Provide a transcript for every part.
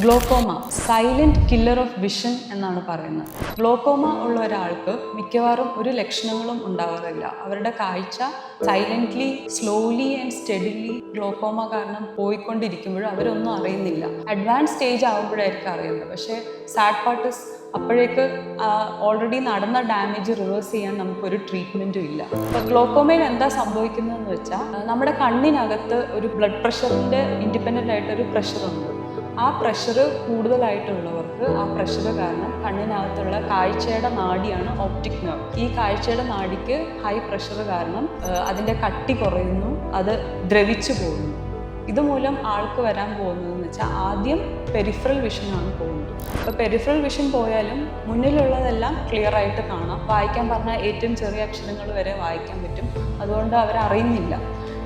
Glaucoma silent killer of vision എന്നാണ് പറയുന്നത്. Glaucoma ഉള്ള ഒരാൾക്ക് മിക്കവാറും ഒരു ലക്ഷണങ്ങളും ഉണ്ടാവാറില്ല. അവരുടെ കാഴ്ച സൈലന്റ്ലി സ്ലോലി ആൻഡ് സ്റ്റെഡിലി ഗ്ലോക്കോമ കാരണം പോയിക്കൊണ്ടിരിക്കുമ്പോഴും അവരൊന്നും അറിയുന്നില്ല. അഡ്വാൻസ് സ്റ്റേജ് ആകുമ്പോഴായിരിക്കും അറിയുന്നത്. പക്ഷേ സാഡ് പാർട്ട് ഇസ് അപ്പോഴേക്ക് ഓൾറെഡി നടന്ന ഡാമേജ് റിവേഴ്സ് ചെയ്യാൻ നമുക്കൊരു ട്രീറ്റ്മെൻറ്റും ഇല്ല. അപ്പോൾ ഗ്ലോക്കോമയിൽ എന്താ സംഭവിക്കുന്നതെന്ന് വെച്ചാൽ നമ്മുടെ കണ്ണിനകത്ത് ഒരു ബ്ലഡ് പ്രഷറിൻ്റെ ഇൻഡിപെൻഡൻ്റ് ആയിട്ടൊരു പ്രഷറുണ്ട്. ആ പ്രഷർ കൂടുതലായിട്ടുള്ളവർക്ക് ആ പ്രഷർ കാരണം കണ്ണിനകത്തുള്ള കാഴ്ചയുടെ നാഡിയാണ് ഓപ്റ്റിക് നെർവ്. ഈ കാഴ്ചയുടെ നാഡിക്ക് ഹൈ പ്രഷർ കാരണം അതിൻ്റെ കട്ടി കുറയുന്നു, അത് ദ്രവിച്ചു പോകുന്നു. ഇതുമൂലം ആൾക്ക് വരാൻ പോകുന്നതെന്ന് വെച്ചാൽ ആദ്യം പെരിഫറൽ വിഷനാണ് പോകുന്നത്. അപ്പോൾ പെരിഫറൽ വിഷൻ പോയാലും മുന്നിലുള്ളതെല്ലാം ക്ലിയർ ആയിട്ട് കാണാം. വായിക്കാൻ പറഞ്ഞാൽ ഏറ്റവും ചെറിയ അക്ഷരങ്ങൾ വരെ വായിക്കാൻ പറ്റും. അതുകൊണ്ട് അവരറിയുന്നില്ല.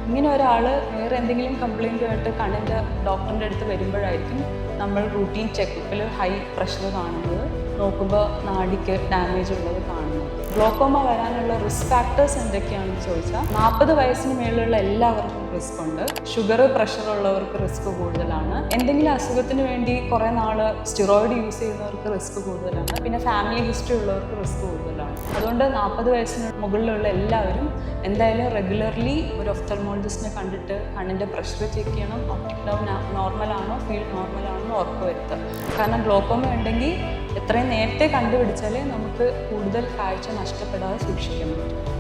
ഇങ്ങനെ ഒരാൾ വേറെ എന്തെങ്കിലും കംപ്ലയിൻറ്റുമായിട്ട് കണ്ണിൻ്റെ ഡോക്ടറിൻ്റെ അടുത്ത് വരുമ്പോഴായിരിക്കും നമ്മൾ റൂട്ടീൻ ചെക്കപ്പിൽ ഹൈ പ്രഷർ കാണുന്നത്, നോക്കുമ്പോൾ നാഡിക്ക് ഡാമേജ് ഉള്ളത് കാണുന്നത്. ഗ്ലോക്കോമ വരാനുള്ള റിസ്ക് ഫാക്ടേഴ്സ് എന്തൊക്കെയാണെന്ന് ചോദിച്ചാൽ 40 വയസ്സിന് മേലുള്ള എല്ലാവർക്കും റിസ്ക് ഉണ്ട്. ഷുഗർ, പ്രഷർ ഉള്ളവർക്ക് റിസ്ക് കൂടുതലാണ്. എന്തെങ്കിലും അസുഖത്തിന് വേണ്ടി കുറേ നാൾ സ്റ്റിറോയിഡ് യൂസ് ചെയ്യുന്നവർക്ക് റിസ്ക് കൂടുതലാണ്. പിന്നെ ഫാമിലി ഹിസ്റ്ററി ഉള്ളവർക്ക് റിസ്ക് കൂടുതലാണ്. അതുകൊണ്ട് 40 വയസ്സിന് മുകളിലുള്ള എല്ലാവരും എന്തായാലും റെഗുലർലി ഒരു ഒഫ്തൽമോളജിസ്റ്റിനെ കണ്ടിട്ട് കണ്ണിൻ്റെ പ്രഷർ ചെക്ക് ചെയ്യണം. ഓപ്റ്റിക് നെർവ് നോർമലാണോ, ഫീൽഡ് നോർമലാണോ ഉറപ്പ് വരുത്തുക. കാരണം ഗ്ലോക്കോമ ഉണ്ടെങ്കിൽ എത്രയും നേരത്തെ കണ്ടുപിടിച്ചാലേ നമുക്ക് കൂടുതൽ കാഴ്ച നഷ്ടപ്പെടാതെ സൂക്ഷിക്കാൻ പറ്റും.